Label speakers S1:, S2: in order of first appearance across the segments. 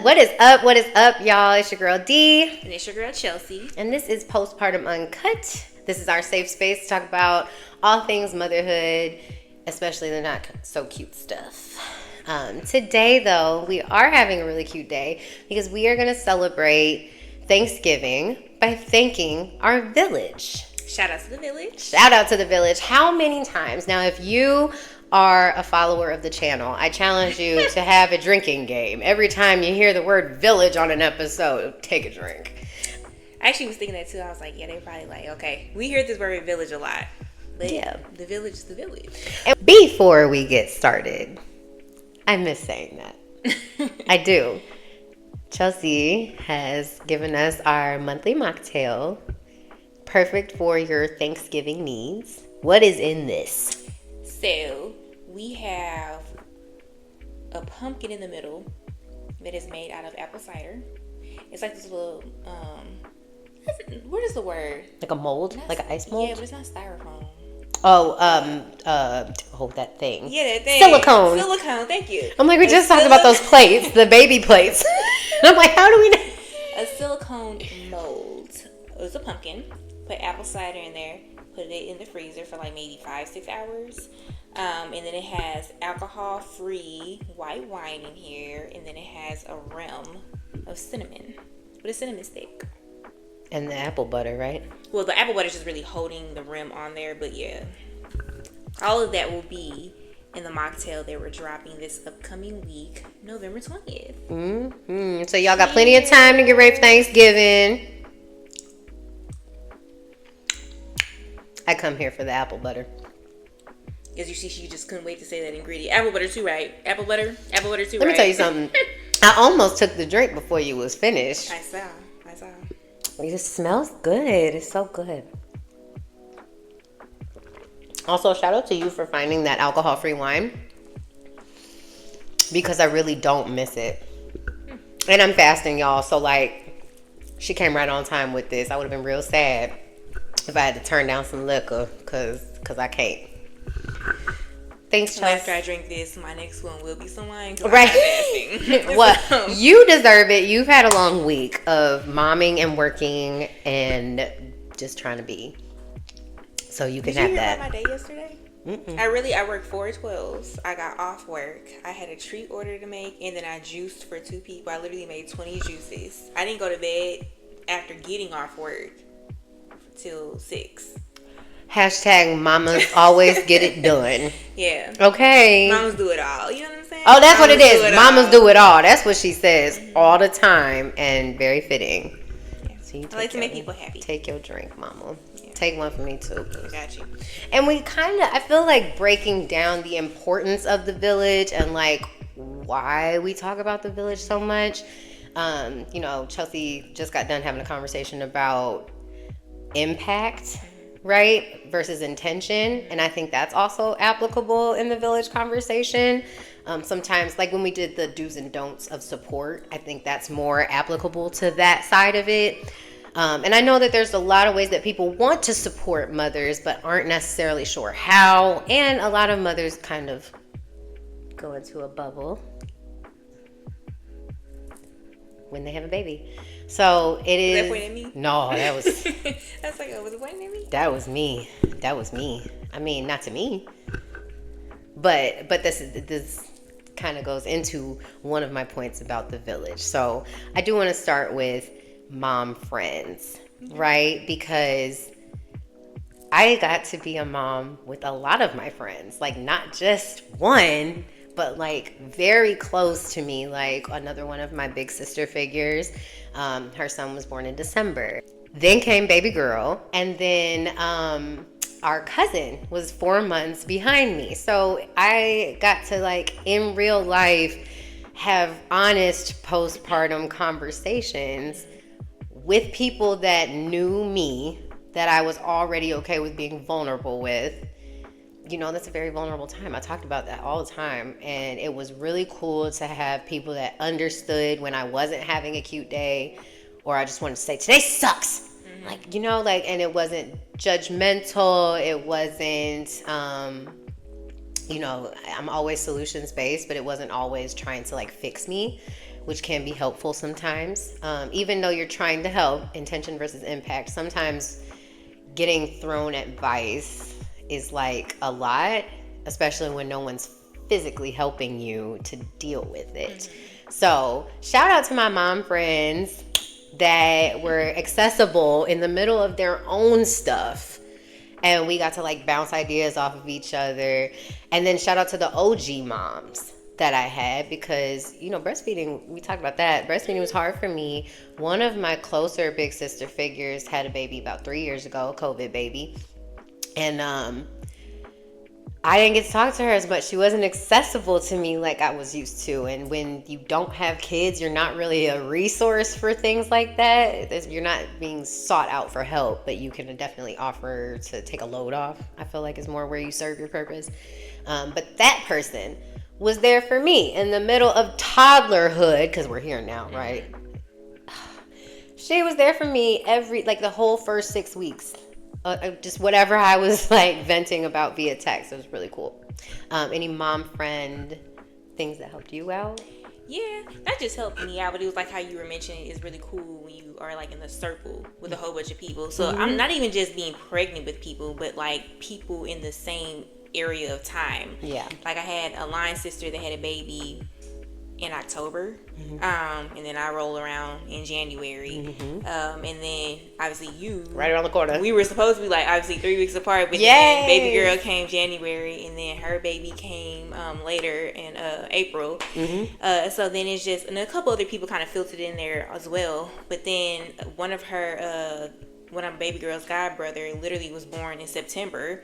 S1: What is up? What is up, y'all? It's your girl D.
S2: And it's your girl Chelsea.
S1: And this is Postpartum Uncut. This is our safe space to talk about all things motherhood, especially the not so cute stuff. Today, though, we are having a really cute day because we are going to celebrate Thanksgiving by thanking our village.
S2: Shout out to the village.
S1: Shout out to the village. How many times? Now, if you are a follower of the channel, I challenge you to have a drinking game. Every time you hear the word village on an episode, take a drink.
S2: I actually was thinking that too. I was like, yeah, they're probably like, okay, we hear this word village a lot. But yeah, the village is the village.
S1: And before we get started, I miss saying that. I do. Chelsea has given us our monthly mocktail, perfect for your Thanksgiving needs. What is in this?
S2: So, we have a pumpkin in the middle that is made out of apple cider. It's like this little, what is the word?
S1: Like a mold? Like an ice mold?
S2: Yeah, but it's not styrofoam.
S1: Oh, that thing.
S2: Yeah, that thing.
S1: Silicone.
S2: Silicone, thank you.
S1: I'm like, we just talked about those plates, the baby plates. And I'm like, how do we know?
S2: A silicone mold. It was a pumpkin. Put apple cider in there. Put it in the freezer for like maybe 5-6 hours. And then it has alcohol-free white wine in here. And then it has a rim of cinnamon with a cinnamon stick.
S1: And the apple butter, right?
S2: Well, the apple butter is just really holding the rim on there. But yeah, all of that will be in the mocktail that we're dropping this upcoming week, November 20th.
S1: Mm-hmm. So y'all got plenty of time to get ready for Thanksgiving. I come here for the apple butter.
S2: As you see, she just couldn't wait to say that ingredient. Apple butter too, right? Apple butter too, right?
S1: Let me tell you something. I almost took the drink before you was finished.
S2: I saw.
S1: It just smells good. It's so good. Also, shout out to you for finding that alcohol-free wine, because I really don't miss it. And I'm fasting, y'all. So, like, she came right on time with this. I would have been real sad if I had to turn down some liquor, because I can't. Thanks, Chelsea.
S2: After I drink this, my next one will be some wine.
S1: Right. Well, you deserve it. You've had a long week of momming and working and just trying to be. So you can have that.
S2: Did you hear about my day yesterday? Mm-mm. I worked 4 12s. I got off work. I had a treat order to make, and then I juiced for 2 people. I literally made 20 juices. I didn't go to bed after getting off work till 6.
S1: Hashtag mamas always get it done.
S2: Yeah.
S1: Okay.
S2: Mamas do it all. You know what I'm saying?
S1: Oh, that's what it is. Mamas do it all. That's what she says all the time, and very fitting.
S2: Yeah. So I like to make people happy.
S1: Take your drink, mama. Yeah. Take one for me too.
S2: Got you.
S1: And I feel like breaking down the importance of the village and like why we talk about the village so much. Chelsea just got done having a conversation about impact, right, versus intention, and I think that's also applicable in the village conversation. Sometimes, like when we did the do's and don'ts of support, I think that's more applicable to that side of it. And I know that there's a lot of ways that people want to support mothers but aren't necessarily sure how, and a lot of mothers kind of go into a bubble when they have a baby. So it is.
S2: Was that pointing at me?
S1: No, that was.
S2: That's like, was it pointing at me?
S1: That was me. I mean, not to me. But this kind of goes into one of my points about the village. So I do want to start with mom friends, right? Because I got to be a mom with a lot of my friends, like not just one, but like very close to me. Like another one of my big sister figures, her son was born in December. Then came baby girl, and then our cousin was 4 months behind me. So I got to, like, in real life, have honest postpartum conversations with people that knew me, that I was already okay with being vulnerable with. You know, that's a very vulnerable time. I talked about that all the time. And it was really cool to have people that understood when I wasn't having a cute day, or I just wanted to say, today sucks. Like, you know, like, and it wasn't judgmental. It wasn't, I'm always solutions based, but it wasn't always trying to like fix me. which can be helpful sometimes. Even though you're trying to help, intention versus impact, sometimes getting thrown advice is like a lot, especially when no one's physically helping you to deal with it. So shout out to my mom friends that were accessible in the middle of their own stuff, and we got to like bounce ideas off of each other. And then shout out to the OG moms that I had, because breastfeeding, we talked about that. Breastfeeding was hard for me. One of my closer big sister figures had a baby about 3 years ago, a COVID baby, and I didn't get to talk to her as much. She wasn't accessible to me like I was used to. And when you don't have kids, you're not really a resource for things like that. You're not being sought out for help, but you can definitely offer to take a load off, I feel like is more where you serve your purpose. But that person was there for me in the middle of toddlerhood, because we're here now, right? She was there for me the whole first 6 weeks. Just whatever I was like venting about via text. It was really cool. Any mom friend things that helped you out?
S2: Yeah, that just helped me out. But it was like how you were mentioning, it's really cool when you are like in a circle with a whole bunch of people. So I'm not even just being pregnant with people, but like people in the same area of time.
S1: Yeah.
S2: Like I had a line sister that had a baby in October, and then I roll around in January, and then obviously you
S1: right around the corner.
S2: We were supposed to be like obviously 3 weeks apart, but then baby girl came January, and then her baby came later in April. So then it's just, and a couple other people kind of filtered in there as well. But then one of baby girl's god brother literally was born in September.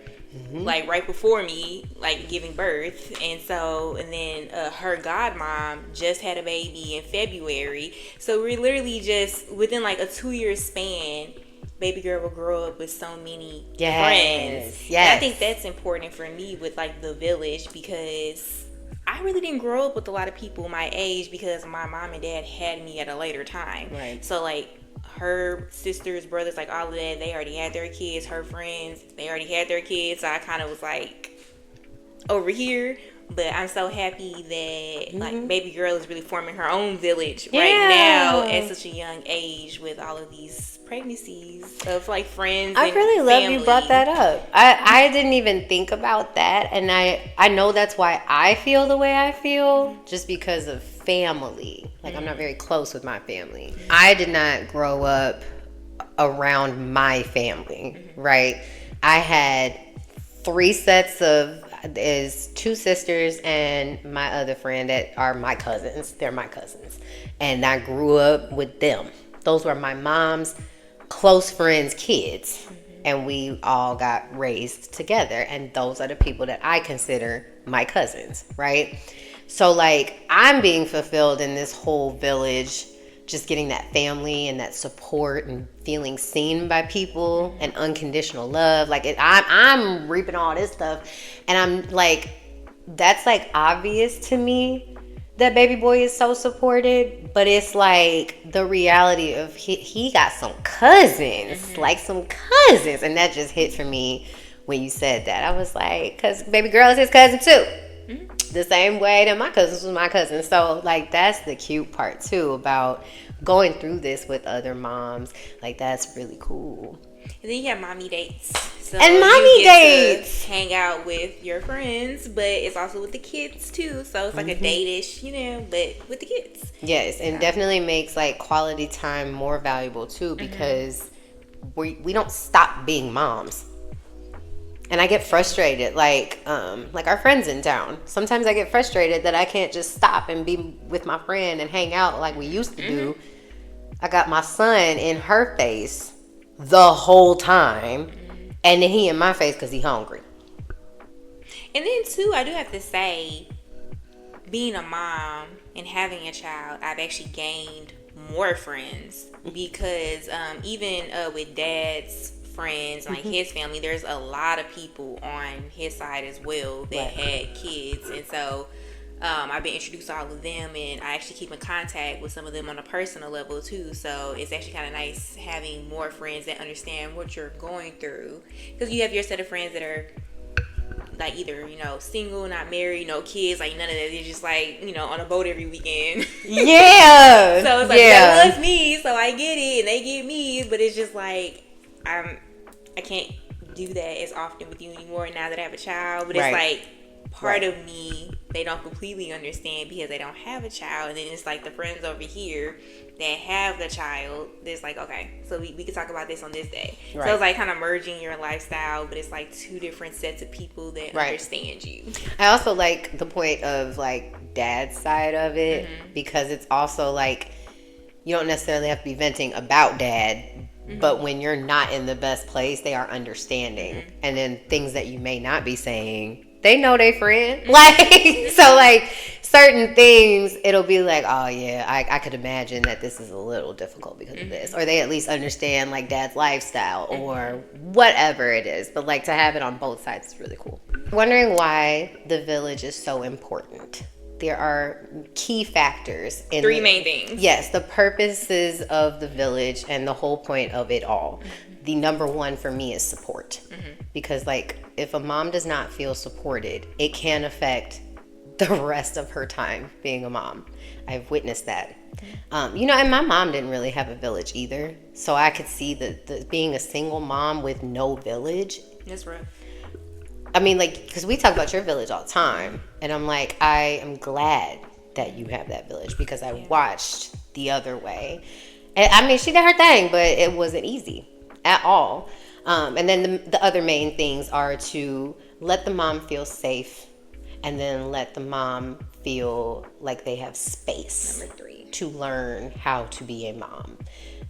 S2: Like right before me, like giving birth. And then her godmom just had a baby in February. So we're literally just within like a 2-year span, baby girl will grow up with so many friends.
S1: Yes.
S2: And I think that's important for me with like the village, because I really didn't grow up with a lot of people my age, because my mom and dad had me at a later time.
S1: Right.
S2: So like her sisters, brothers, like all of that, they already had their kids. Her friends, they already had their kids. So I kind of was like over here. But I'm so happy that like baby girl is really forming her own village right now at such a young age, with all of these pregnancies of like friends.
S1: I really love you brought that up. I didn't even think about that, and I know that's why I feel the way I feel, just because of family. Like I'm not very close with my family. I did not grow up around my family, right? I had 3 sets of is 2 sisters and my other friend that are my cousins. They're my cousins, and I grew up with them. Those were my mom's close friends' kids, and we all got raised together, and those are the people that I consider my cousins, right? So like I'm being fulfilled in this whole village, just getting that family and that support and feeling seen by people and unconditional love. Like I'm reaping all this stuff, and I'm like, that's like obvious to me that baby boy is so supported, but it's like the reality of he got some cousins, like some cousins, and that just hit for me when you said that. I was like, because baby girl is his cousin too. The same way that my cousins was my cousins. So like that's the cute part too about going through this with other moms. Like that's really cool.
S2: And then you have mommy dates. So
S1: and mommy dates.
S2: Hang out with your friends, but it's also with the kids too. So it's like a date-ish, but with the kids.
S1: Yes, and definitely makes like quality time more valuable too, because we don't stop being moms. And I get frustrated, like our friends in town. Sometimes I get frustrated that I can't just stop and be with my friend and hang out like we used to do. I got my son in her face the whole time, and then he in my face because he hungry.
S2: And then too, I do have to say, being a mom and having a child, I've actually gained more friends, because even with dad's friends, like his family, there's a lot of people on his side as well that had kids, and so I've been introduced to all of them, and I actually keep in contact with some of them on a personal level too. So it's actually kind of nice having more friends that understand what you're going through, because you have your set of friends that are like either, single, not married, no kids, like none of that. They're just like, on a boat every weekend.
S1: Yeah.
S2: So it's like, that was me, so I get it, and they get me, but it's just like, I can't do that as often with you anymore now that I have a child. But it's like, part of me, they don't completely understand because they don't have a child. And then it's like the friends over here that have the child, there's like, okay, so we can talk about this on this day. So it's like kind of merging your lifestyle, but it's like two different sets of people that understand you.
S1: I also like the point of like dad's side of it, because it's also like you don't necessarily have to be venting about dad, but when you're not in the best place, they are understanding. And then things that you may not be saying, they know they friend. Like, so like certain things, it'll be like, oh yeah, I could imagine that this is a little difficult because of this. Or they at least understand like dad's lifestyle or whatever it is. But like to have it on both sides is really cool. Wondering why the village is so important. There are key factors in
S2: three main things.
S1: Yes, the purposes of the village and the whole point of it all. The number one for me is support. Because like if a mom does not feel supported, it can affect the rest of her time being a mom. I've witnessed that. And my mom didn't really have a village either. So I could see the being a single mom with no village.
S2: That's rough.
S1: I mean, like, because we talk about your village all the time. And I'm like, I am glad that you have that village because I watched the other way. And I mean, she did her thing, but it wasn't easy at all. And then the other main things are to let the mom feel safe and then let the mom feel like they have space.
S2: Number 3. To
S1: learn how to be a mom.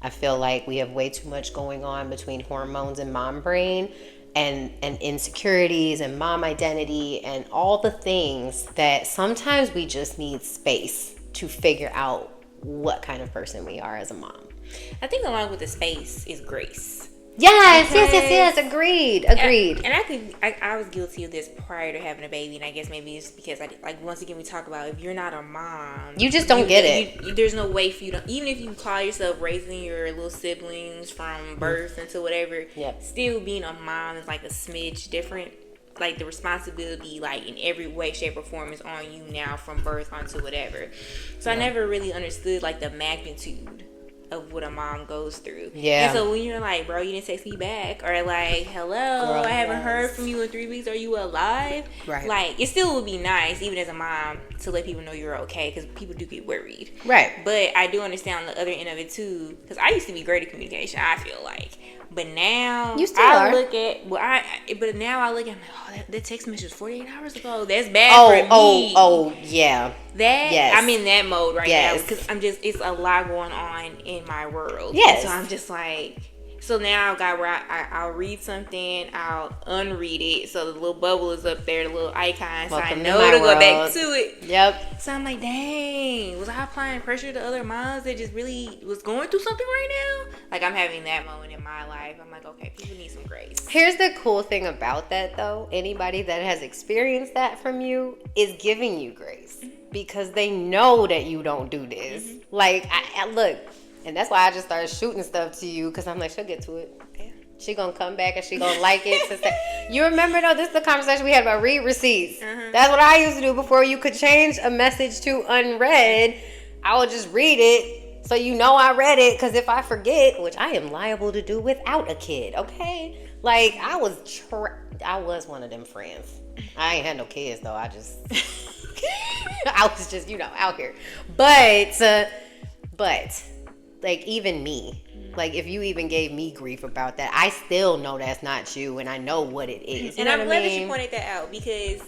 S1: I feel like we have way too much going on between hormones and mom brain and insecurities and mom identity and all the things that sometimes we just need space to figure out what kind of person we are as a mom.
S2: I think along with the space is grace.
S1: Yes. Agreed.
S2: And I was guilty of this prior to having a baby, and I guess maybe it's because once again we talk about if you're not a mom,
S1: you just don't get it.
S2: There's no way for you to, even if you call yourself raising your little siblings from birth until whatever, still being a mom is like a smidge different. Like the responsibility, like in every way, shape, or form is on you now from birth onto whatever. So I never really understood like the magnitude of what a mom goes through. And so when you're like, bro, you didn't text me back, or like, hello, girl, I haven't heard from you in 3 weeks, are you alive?
S1: Right.
S2: Like, it still would be nice, even as a mom, to let people know you're okay, because people do get worried.
S1: Right.
S2: But I do understand on the other end of it too, because I used to be great at communication, I feel like. But now
S1: you still are.
S2: But now I look at, I'm like, that text message was 48 hours ago. That's bad for me.
S1: Yeah.
S2: I'm in that mode right now because it's a lot going on in my world.
S1: Yes.
S2: So I'm just like, so now I've got where I'll read something, I'll unread it, so the little bubble is up there, the little icon, so I know to go back to it.
S1: Yep.
S2: So I'm like, dang, was I applying pressure to other moms that just really was going through something right now? Like, I'm having that moment in my life. I'm like, okay, people need some grace.
S1: Here's the cool thing about that, though. Anybody that has experienced that from you is giving you grace because they know that you don't do this. Like, I look. And that's why I just started shooting stuff to you because I'm like, she'll get to it. Yeah. She gonna come back and she gonna like it. To say, you remember though, this is the conversation we had about read receipts. That's what I used to do before you could change a message to unread. I would just read it so you know I read it. Because if I forget, which I am liable to do without a kid, okay? Like I was one of them friends. I ain't had no kids though. I was just out here. But. Like, even me, like, if you even gave me grief about that, I still know that's not you, and I know what it is.
S2: And I'm glad that you pointed that out, because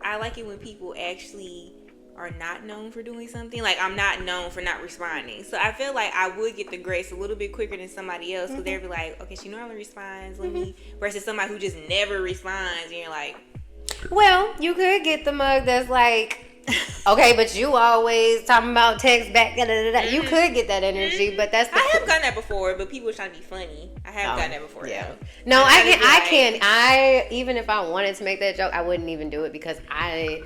S2: I like it when people actually are not known for doing something. Like, I'm not known for not responding. So I feel like I would get the grace a little bit quicker than somebody else, because they'd be like, okay, she normally responds, versus somebody who just never responds, and you're like...
S1: Well, you could get the mug that's like... Okay, but you always talking about text back. You could get that energy, but that's.
S2: I have gotten that before, but people are trying to be funny. I have gotten that before. Yeah. Though.
S1: No, I can't. Even if I wanted to make that joke, I wouldn't even do it because I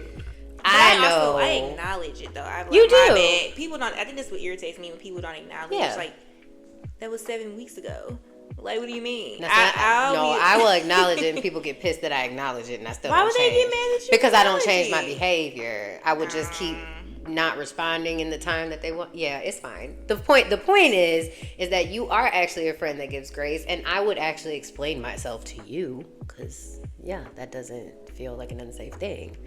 S1: know.
S2: I acknowledge it though. I'm like,
S1: you do.
S2: My bad. People don't. I think that's what irritates me when people don't acknowledge.
S1: Yeah.
S2: It's like that was 7 weeks ago. Like, what do you mean?
S1: I will acknowledge it, and people get pissed that I acknowledge it, and I still
S2: Why
S1: don't
S2: would
S1: change.
S2: they get mad at you?
S1: Because I don't change my
S2: Acknowledge it?
S1: behavior. I would just keep not responding in the time that they want. Yeah, it's fine. The point is that you are actually a friend that gives grace, and I would actually explain myself to you, because yeah, that doesn't feel like an unsafe thing.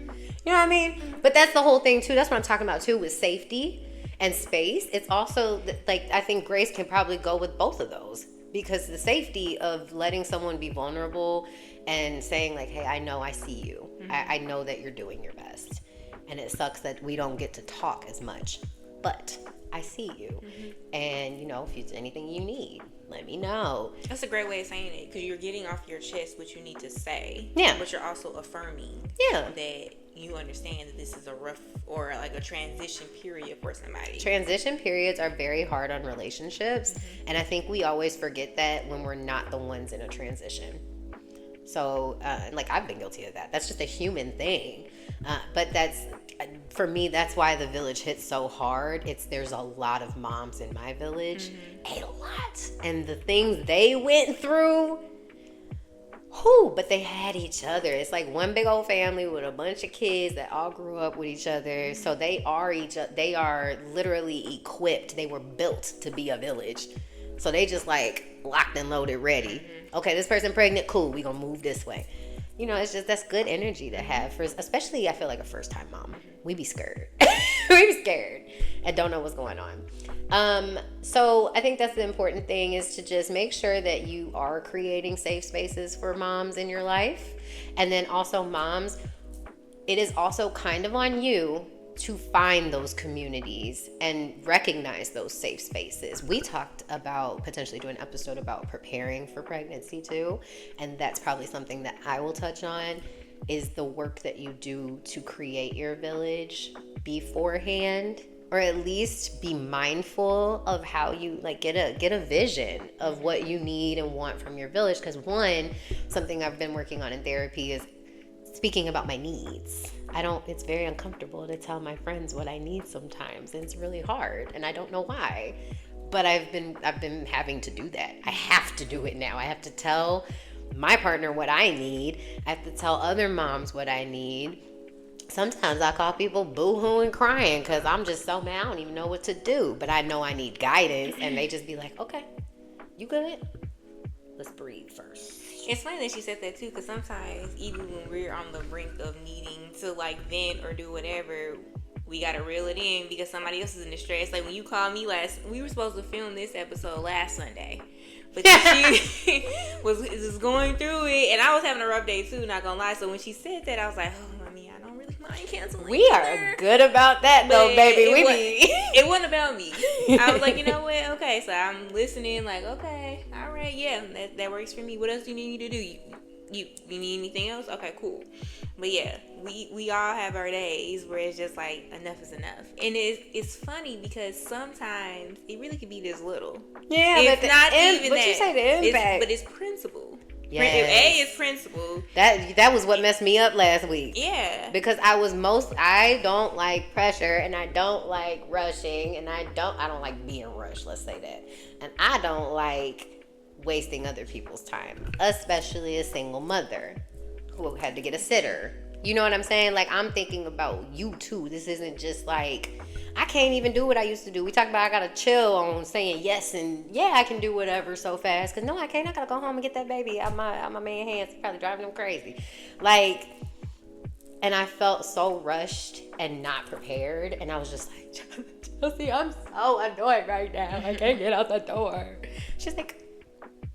S1: You know what I mean? But that's the whole thing too. That's what I'm talking about too, with safety and space. It's also like, I think grace can probably go with both of those, because the safety of letting someone be vulnerable and saying like, hey, I know I see you. I know that you're doing your best. And it sucks that we don't get to talk as much, but I see you. And, you know, if it's anything you need, let me know.
S2: That's a great way of saying it, because you're getting off your chest what you need to say.
S1: Yeah.
S2: But you're also affirming that you understand that this is a rough or like a transition period for somebody.
S1: Transition periods are very hard on relationships. And I think we always forget that when we're not the ones in a transition. So, like, I've been guilty of that. That's just a human thing. But that's, for me, that's why the village hits so hard. There's a lot of moms in my village. A lot. And the things they went through, but they had each other. It's like one big old family with a bunch of kids that all grew up with each other. So they are literally equipped. They were built to be a village. So they just like locked and loaded, ready. Okay, this person pregnant, cool, we gonna move this way. You know, it's just, that's good energy to have for, especially I feel like a first time mom. We be scared. We be scared and don't know what's going on. So I think that's the important thing, is to just make sure that you are creating safe spaces for moms in your life. And then also, moms, it is also kind of on you to find those communities and recognize those safe spaces. We talked about potentially doing an episode about preparing for pregnancy too, and that's probably something that I will touch on, is the work that you do to create your village beforehand, or at least be mindful of how you like get a vision of what you need and want from your village. Because something I've been working on in therapy is speaking about my needs. It's very uncomfortable to tell my friends what I need sometimes, and it's really hard, and I don't know why, but I've been having to do that. I have to do it now. I have to tell my partner what I need. I have to tell other moms what I need. Sometimes I call people boo-hooing, crying, because I'm just so mad, I don't even know what to do, but I know I need guidance, and they just be like, okay, you good? Let's breathe first.
S2: It's funny that you said that too, because sometimes even when we're on the brink of needing to like vent or do whatever, we gotta reel it in because somebody else is in distress. Like when you called me we were supposed to film this episode last Sunday, but she was going through it, and I was having a rough day too, not gonna lie. So when she said that, I was like, oh, I mean, I don't really mind canceling.
S1: We are good about that though, baby.
S2: It wasn't about me. I was like, you know what? Okay, so I'm listening. Like, okay, all right, yeah, that works for me. What else do you need me to do? You need anything else? Okay, cool. But yeah, we all have our days where it's just like enough is enough, and it's funny because sometimes it really could be this little.
S1: Yeah,
S2: it's
S1: but
S2: not even
S1: but
S2: that.
S1: You say the impact,
S2: but it's principle.
S1: Yes.
S2: Is principle.
S1: That was what messed me up last week.
S2: Yeah.
S1: Because I don't like pressure, and I don't like rushing, and I don't like being rushed, let's say that. And I don't like wasting other people's time, especially a single mother who had to get a sitter. You know what I'm saying? Like, I'm thinking about you too. This isn't just like, I can't even do what I used to do. We talk about I gotta chill on saying yes and yeah, I can do whatever so fast. Cause no, I can't. I gotta go home and get that baby out my man's hands. It's probably driving him crazy. Like, and I felt so rushed and not prepared. And I was just like, Chelsea, I'm so annoyed right now. I can't get out the door. She's like,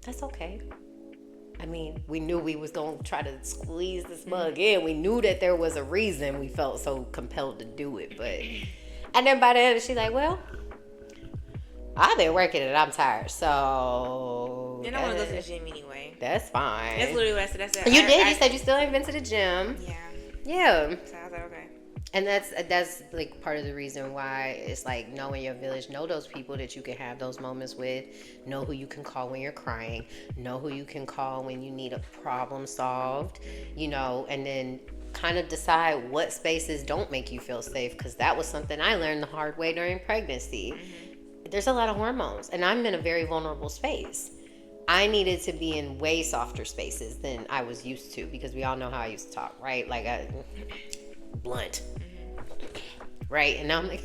S1: that's okay. I mean, we knew we was going to try to squeeze this mug in. We knew that there was a reason we felt so compelled to do it. But, and then by the end, she's like, well, I've been working and I'm tired. So.
S2: Then I want to go to the gym anyway.
S1: That's fine.
S2: That's literally what I said.
S1: You did. You said you still ain't been to the gym.
S2: Yeah.
S1: Yeah.
S2: So I was like, okay.
S1: And that's like part of the reason why it's like, knowing your village, know those people that you can have those moments with, know who you can call when you're crying, know who you can call when you need a problem solved, you know, and then kind of decide what spaces don't make you feel safe, because that was something I learned the hard way during pregnancy. There's a lot of hormones, and I'm in a very vulnerable space. I needed to be in way softer spaces than I was used to, because we all know how I used to talk, right? Like, blunt, right? And now I'm like,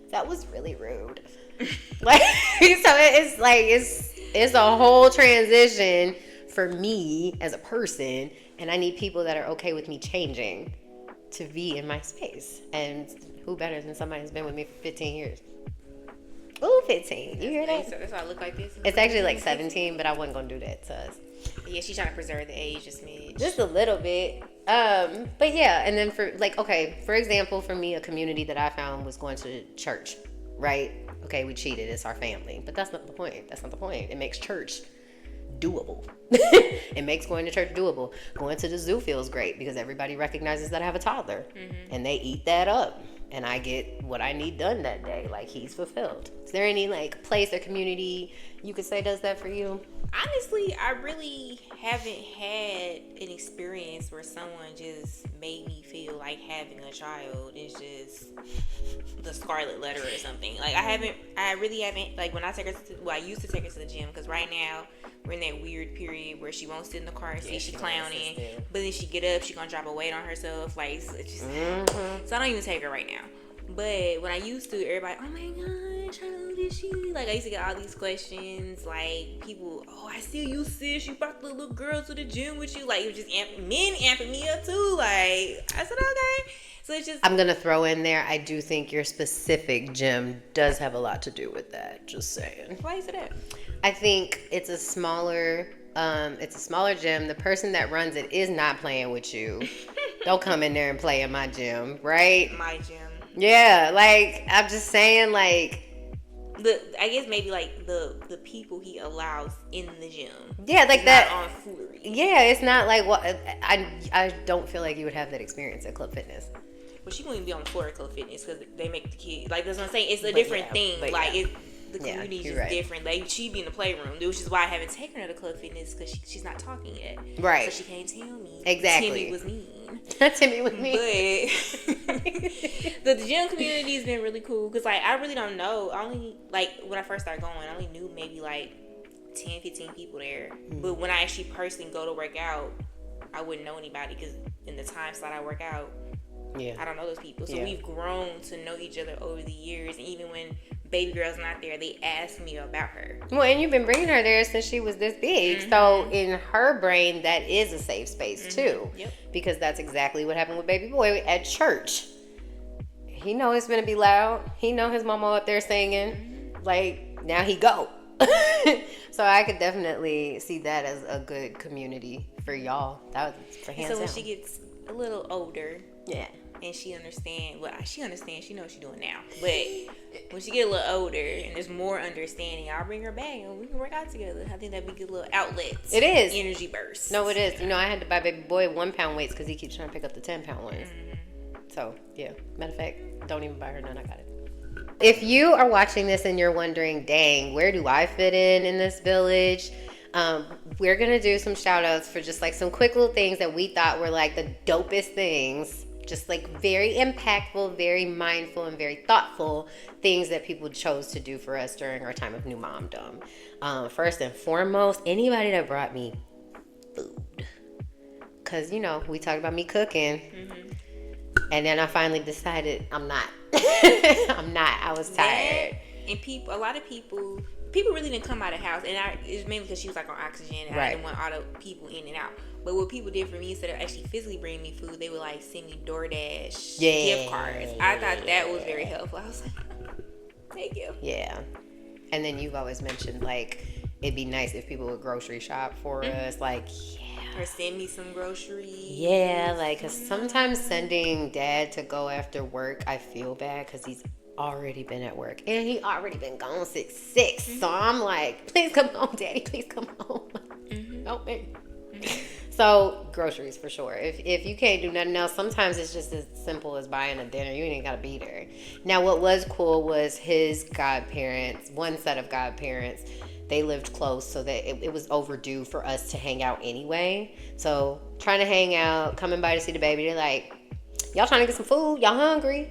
S1: that was really rude. Like, so it's like, it's a whole transition for me as a person, and I need people that are okay with me changing to be in my space. And who better than somebody who's been with me for 15 years? Ooh, 15. You hear that?
S2: That's why I look like this.
S1: It's actually like 17, but I wasn't going to do that to us.
S2: Yeah, she's trying to preserve the age just smidge.
S1: Just a little bit. But yeah, and then for like, okay, for example, for me, a community that I found was going to church, right? Okay, we cheated. It's our family. But that's not the point. That's not the point. It makes church doable. It makes going to church doable. Going to the zoo feels great because everybody recognizes that I have a toddler, and they eat that up, and I get what I need done that day. Like, he's fulfilled. Is there any like place or community you could say does that for you?
S2: Honestly, I really haven't had an experience where someone just made me feel like having a child is just the scarlet letter or something. Like, I really haven't, like, when I take her to, I used to take her to the gym, because right now we're in that weird period where she won't sit in the car and see she clowning, but then she get up, she gonna drop a weight on herself, like, so it's just, so I don't even take her right now. But when I used to, everybody, oh my gosh, how old is she? Like, I used to get all these questions, like, people, oh, I see you, sis, you brought the little girl to the gym with you. Like, it was just men amping me up too. Like, I said, okay. So it's just, I'm
S1: gonna throw in there, I do think your specific gym does have a lot to do with that. Just saying.
S2: Why is it that?
S1: I think it's a smaller gym. The person that runs it is not playing with you. Don't come in there and play in my gym, right?
S2: My gym.
S1: Yeah, like, I'm just saying, like,
S2: I guess maybe like the people he allows in the gym.
S1: Yeah, like that
S2: on foolery.
S1: Yeah, it's not like what I don't feel like you would have that experience at Club Fitness.
S2: Well, she wouldn't be on the floor at Club Fitness because they make the kids, like, that's what I'm saying. It's a different thing. Like, the community is just different. Like, she'd be in the playroom, which is why I haven't taken her to Club Fitness, because she's not talking yet.
S1: Right.
S2: So she can't tell me.
S1: Exactly.
S2: Timmy was mean.
S1: Timmy was mean.
S2: But the gym community has been really cool, because, like, I really don't know. I only, like, when I first started going, I only knew maybe like 10, 15 people there. But when I actually personally go to work out, I wouldn't know anybody, because in the time slot I work out, I don't know those people. So we've grown to know each other over the years. And even when baby girl's not there, they ask me about her.
S1: Well, and you've been bringing her there since she was this big. So in her brain, that is a safe space too.
S2: Yep.
S1: Because that's exactly what happened with baby boy at church. He know it's gonna be loud. He know his mama up there singing. Like, now he go. So I could definitely see that as a good community for y'all. That was for hands down.
S2: So when she gets a little older, and she understands. Well, she understands. She knows what she's doing now. But when she get a little older and there's more understanding, I'll bring her back and we can work out together. I think that'd be good little outlets.
S1: It is.
S2: Energy burst.
S1: No, it is. You know, I had to buy baby boy 1 pound weights because he keeps trying to pick up the 10 pound ones. So, yeah. Matter of fact, don't even buy her none. I got it. If you are watching this and you're wondering, dang, where do I fit in this village? We're going to do some shout outs for just like some quick little things that we thought were like the dopest things. Just like very impactful, very mindful, and very thoughtful things that people chose to do for us during our time of new momdom. First and foremost, anybody that brought me food. Because, you know, we talked about me cooking. And then I finally decided I'm not. I was tired.
S2: And a lot of people really didn't come out of the house. And it's mainly because she was like on oxygen. And I didn't want all the people in and out. But what people did for me, instead of actually physically bringing me food, they would like send me DoorDash gift cards. I thought that was very helpful. I was like, thank you.
S1: Yeah. And then you've always mentioned, like, it'd be nice if people would grocery shop for us. Like,
S2: or send me some groceries.
S1: Yeah, like, because sometimes sending dad to go after work, I feel bad because he's already been at work. And he already been gone since 6. So I'm like, please come home, daddy. Please come home. Help me. So groceries for sure. If you can't do nothing else, sometimes it's just as simple as buying a dinner. You ain't gotta be there. Now, what was cool was his godparents, one set of godparents, they lived close, so that it was overdue for us to hang out anyway. So trying to hang out, coming by to see the baby, they're like, y'all trying to get some food? Y'all hungry?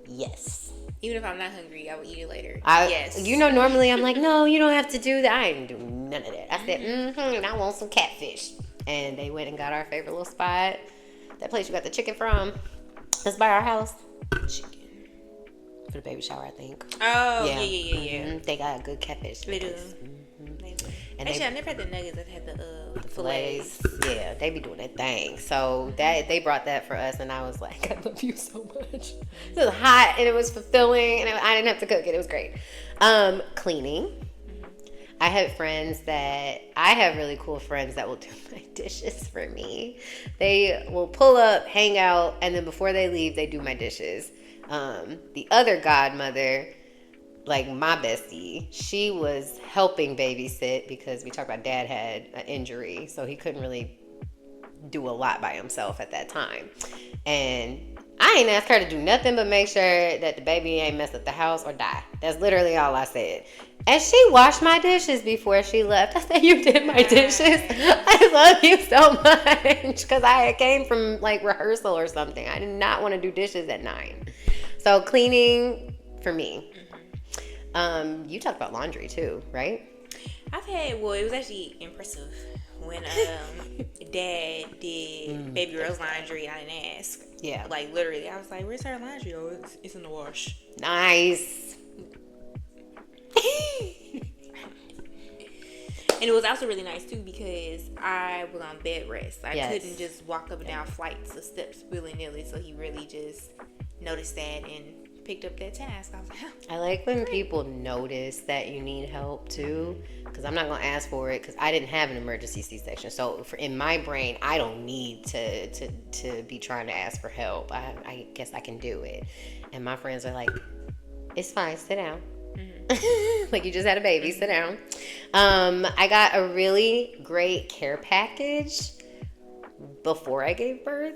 S1: Yes.
S2: Even if I'm not hungry, I will eat it later.
S1: Yes. You know, normally I'm like, no, you don't have to do that. I didn't do none of that. I said, I want some catfish. And they went and got our favorite little spot. That place you got the chicken from. That's by our house.
S2: Chicken.
S1: For the baby shower, I think.
S2: Oh, yeah.
S1: They got a good catfish.
S2: They do. And actually, I never had the nuggets. I had the fillets.
S1: Yeah, they be doing that thing. So that they brought that for us, and I was like, I love you so much. It was hot, and it was fulfilling, and I didn't have to cook it. It was great. Cleaning. I have really cool friends that will do my dishes for me. They will pull up, hang out, and then before they leave, they do my dishes. The other godmother, like my bestie, she was helping babysit because we talked about dad had an injury, so he couldn't really do a lot by himself at that time. And I ain't asked her to do nothing but make sure that the baby ain't mess up the house or die. That's literally all I said. And she washed my dishes before she left. I said, you did my dishes? I love you so much. Because I came from like rehearsal or something. I did not want to do dishes at 9. So cleaning for me. You talked about laundry too, right?
S2: It was actually impressive when dad did baby girl's laundry. I didn't ask.
S1: Yeah.
S2: Like literally, I was like, where's her laundry? Oh, it's in the wash.
S1: Nice.
S2: And it was also really nice too because I was on bed rest. I couldn't just walk up and down flights of steps willy-nilly. So he really just noticed that and picked up that task. I was like,
S1: I like when people notice that you need help too, because I'm not gonna ask for it because I didn't have an emergency C-section. So in my brain, I don't need to be trying to ask for help. I guess I can do it. And my friends are like, it's fine, sit down. Like you just had a baby, sit down. I got a really great care package before I gave birth.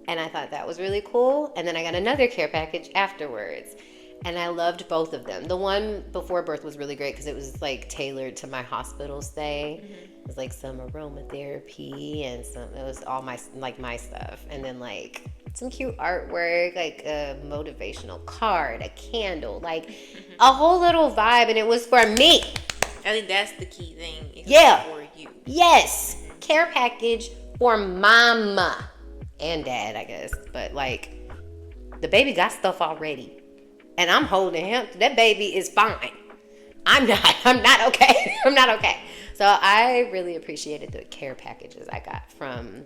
S1: And I thought that was really cool. And then I got another care package afterwards. And I loved both of them. The one before birth was really great because it was like tailored to my hospital stay. It was like some aromatherapy and it was all my stuff. And then like some cute artwork, like a motivational card, a candle, like a whole little vibe. And it was for me.
S2: I think that's the key thing. For you.
S1: Yes. Care package for mama. And dad, I guess. But like the baby got stuff already. And I'm holding him. That baby is fine. I'm not okay. I'm not okay. So I really appreciated the care packages I got from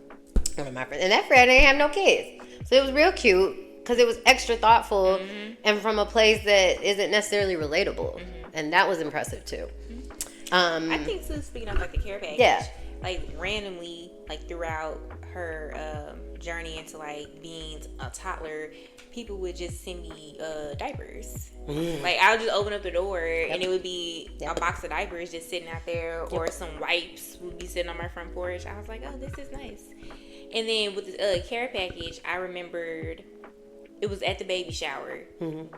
S1: one of my friends. And that friend didn't have no kids. So it was real cute because it was extra thoughtful and from a place that isn't necessarily relatable. And that was impressive too.
S2: I think too, speaking of like the care package, like randomly, like throughout her journey into like being a toddler, people would just send me diapers. Like I would just open up the door and it would be a box of diapers just sitting out there, or some wipes would be sitting on my front porch. I was like, oh, this is nice. And then with the care package, I remembered it was at the baby shower.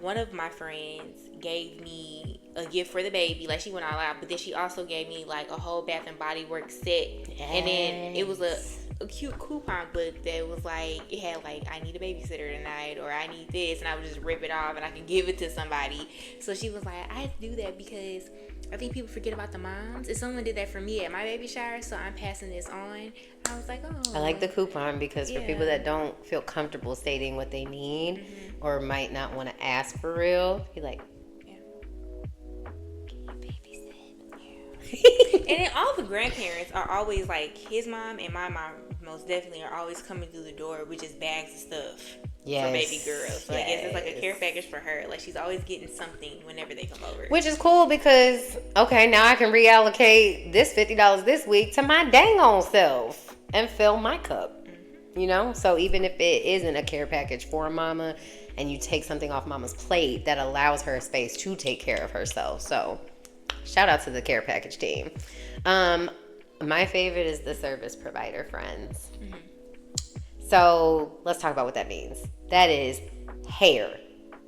S2: One of my friends gave me a gift for the baby. Like she went all out, but then she also gave me like a whole Bath and Body Works set. And then it was a cute coupon book that was like, it had like, I need a babysitter tonight, or I need this, and I would just rip it off and I could give it to somebody. So she was like, I have to do that because I think people forget about the moms. And someone did that for me at my baby shower, so I'm passing this on. I was like, oh. I
S1: like the coupon because for people that don't feel comfortable stating what they need or might not want to ask for real, you're like, can you babysit?
S2: And then all the grandparents are always like, his mom and my mom most definitely are always coming through the door with just bags of stuff for baby girl. So I guess it's like a care package for her. Like she's always getting something whenever they come over.
S1: Which is cool because, okay, now I can reallocate this $50 this week to my dang on self and fill my cup. You know? So even if it isn't a care package for a mama and you take something off mama's plate, that allows her space to take care of herself. So shout out to the care package team. My favorite is the service provider friends. So let's talk about what that means. That is hair,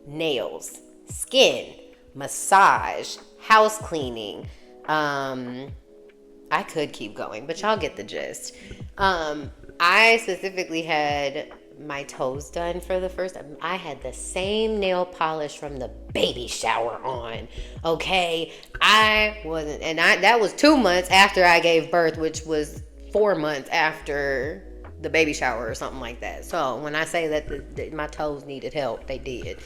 S1: nails, skin, massage, house cleaning. I could keep going, but y'all get the gist. I specifically had my toes done for the first time, I had the same nail polish from the baby shower on. Okay, I wasn't, and that was 2 months after I gave birth, which was 4 months after the baby shower or something like that. So when I say that my toes needed help, they did.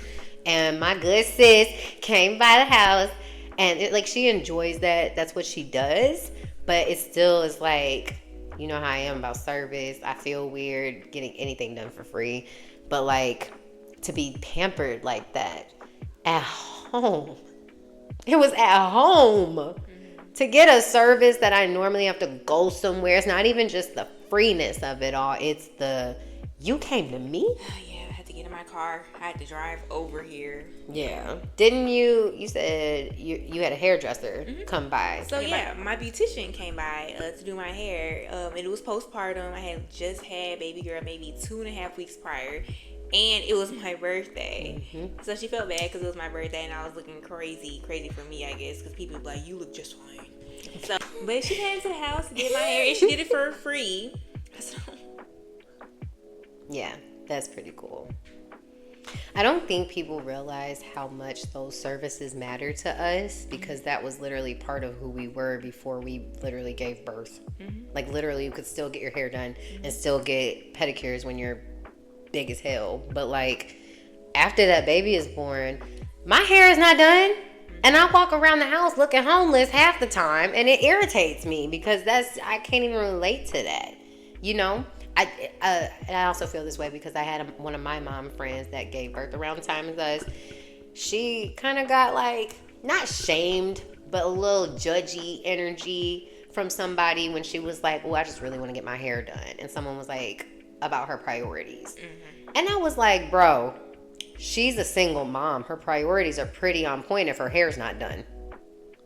S1: And my good sis came by the house, and she enjoys that. That's what she does. But it still is like, you know how I am about service. I feel weird getting anything done for free. But like, to be pampered like that at home. It was at home. To get a service that I normally have to go somewhere. It's not even just the freeness of it all. It's the, you came to me?
S2: Yeah, I had to get in my car. I had to drive over here.
S1: Yeah. Didn't you said you had a hairdresser come by.
S2: So yeah, my beautician came by to do my hair. And it was postpartum. I had just had baby girl maybe 2.5 weeks prior. And it was my birthday. Mm-hmm. So she felt bad because it was my birthday and I was looking crazy for me, I guess. Because people were like, you look just fine. So, but she came to the house to get my hair and she did it for free. So.
S1: Yeah, that's pretty cool. I don't think people realize how much those services matter to us because that was literally part of who we were before we literally gave birth. Mm-hmm. Like literally you could still get your hair done and still get pedicures when you're big as hell. But like after that baby is born, my hair is not done. And I walk around the house looking homeless half the time, and it irritates me because I can't even relate to that. You know, I also feel this way because I had one of my mom friends that gave birth around the time as us. She kind of got like not shamed, but a little judgy energy from somebody when she was like, "Oh, I just really want to get my hair done," and someone was like about her priorities, and I was like, "Bro." She's a single mom. Her priorities are pretty on point if her hair's not done.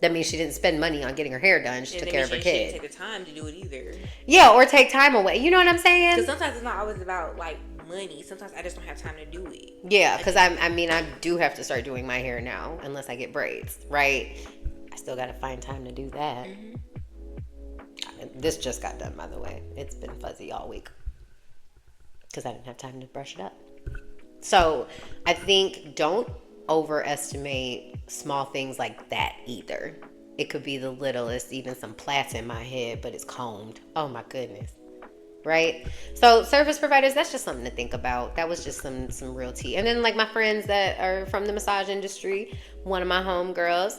S1: That means she didn't spend money on getting her hair done. She took care of her kid.
S2: She didn't take the time to do it either.
S1: Yeah, or take time away. You know what I'm saying?
S2: Because sometimes it's not always about like money. Sometimes I just don't have time to do it.
S1: Yeah, because I do have to start doing my hair now unless I get braids, right? I still got to find time to do that. Mm-hmm. This just got done, by the way. It's been fuzzy all week because I didn't have time to brush it up. So I think don't overestimate small things like that either. It could be the littlest, even some plaits in my head, but it's combed. Oh my goodness. Right? So service providers, that's just something to think about. That was just some real tea. And then like my friends that are from the massage industry, one of my homegirls,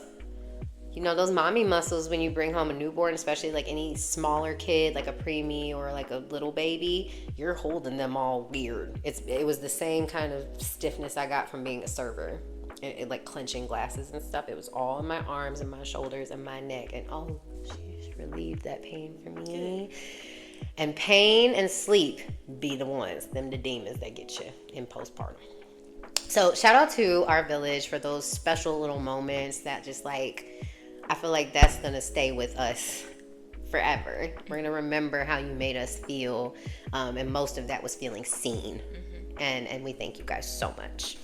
S1: you know, those mommy muscles when you bring home a newborn, especially like any smaller kid, like a preemie or like a little baby, you're holding them all weird. It was the same kind of stiffness I got from being a server. It like clenching glasses and stuff. It was all in my arms and my shoulders and my neck. And oh, she relieved that pain for me. And pain and sleep be the ones, the demons that get you in postpartum. So shout out to our village for those special little moments that just like, I feel like that's going to stay with us forever. We're going to remember how you made us feel. And most of that was feeling seen. Mm-hmm. And we thank you guys so much.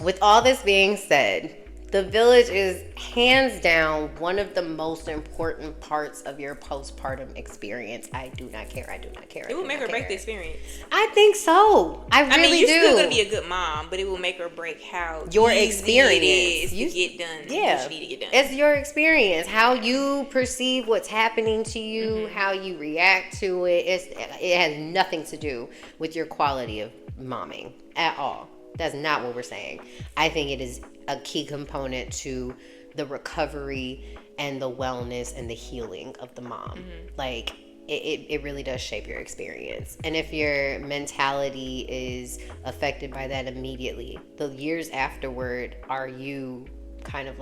S1: With all this being said, the village is hands down one of the most important parts of your postpartum experience. I do not care.
S2: It will make or break the experience.
S1: I think so. I really do.
S2: You're still going to be a good mom, but it will make or break how
S1: your
S2: easy
S1: experience
S2: it is to get done.
S1: Yeah.
S2: What you need to get done.
S1: It's your experience. How you perceive what's happening to you, how you react to it. It has nothing to do with your quality of momming at all. That's not what we're saying. I think it is a key component to the recovery and the wellness and the healing of the mom. Mm-hmm. Like, it really does shape your experience. And if your mentality is affected by that immediately, the years afterward, are you kind of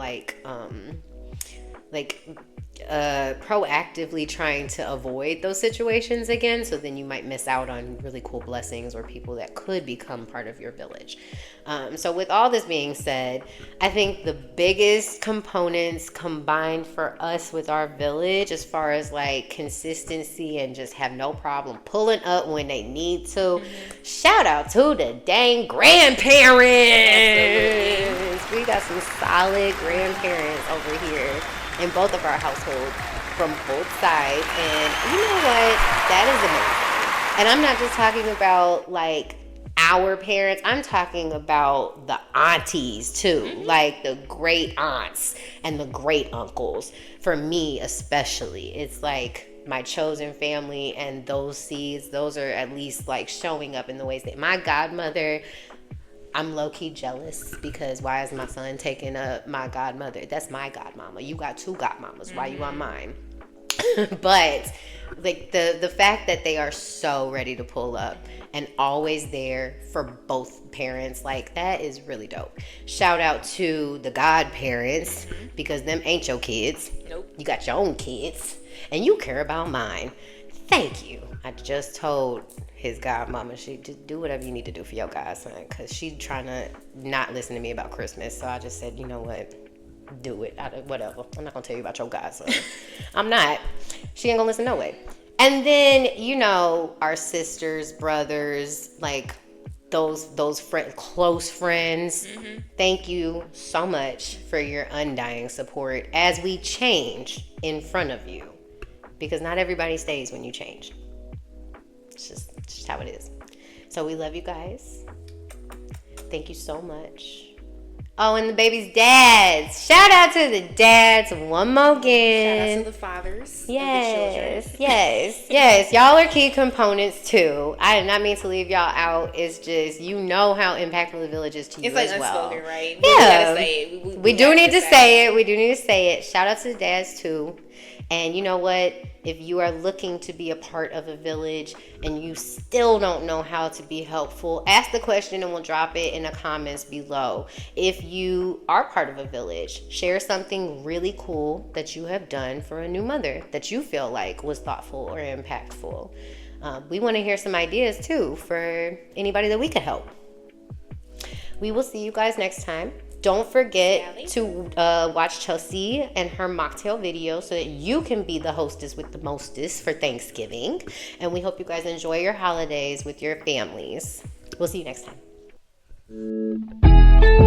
S1: proactively trying to avoid those situations again? So then you might miss out on really cool blessings or people that could become part of your village. So with all this being said, I think the biggest components combined for us with our village, as far as like consistency and just have no problem pulling up when they need to. Shout out to the dang grandparents. We got some solid grandparents over here in both of our households from both sides. And you know what? That is amazing. And I'm not just talking about like our parents. I'm talking about the aunties too, like the great aunts and the great uncles. For me especially, it's like my chosen family, and those seeds, those are at least like showing up in the ways that my godmother, I'm low-key jealous because why is my son taking up my godmother? That's my godmama. You got two godmamas. Why you on mine? But like the fact that they are so ready to pull up and always there for both parents, like that is really dope. Shout out to the godparents because them ain't your kids.
S2: Nope.
S1: You got your own kids and you care about mine. Thank you. I just told his godmama, she just do whatever you need to do for your godson, because she's trying to not listen to me about Christmas. So I just said, you know what? Do it. Whatever. I'm not gonna tell you about your godson. I'm not. She ain't gonna listen no way. And then, you know, our sisters, brothers, like those close friends. Thank you so much for your undying support as we change in front of you, because not everybody stays when you change. It's just how it is. So we love you guys. Thank you so much. Oh, and the baby's dads. Shout out to the dads one more again.
S2: Shout out to the fathers.
S1: Yes,
S2: Of the children.
S1: yes. Y'all are key components too. I did not mean to leave y'all out. It's just, you know how impactful the village is to you
S2: It's like
S1: as well.
S2: unspoken, right?
S1: Yeah.
S2: We gotta say it.
S1: We do need to say it. We do need to say it. Shout out to the dads too. And you know what? If you are looking to be a part of a village and you still don't know how to be helpful, ask the question and we'll drop it in the comments below. If you are part of a village, share something really cool that you have done for a new mother that you feel like was thoughtful or impactful. We want to hear some ideas too for anybody that we could help. We will see you guys next time. Don't forget to watch Chelsea and her mocktail video so that you can be the hostess with the mostest for Thanksgiving. And we hope you guys enjoy your holidays with your families. We'll see you next time.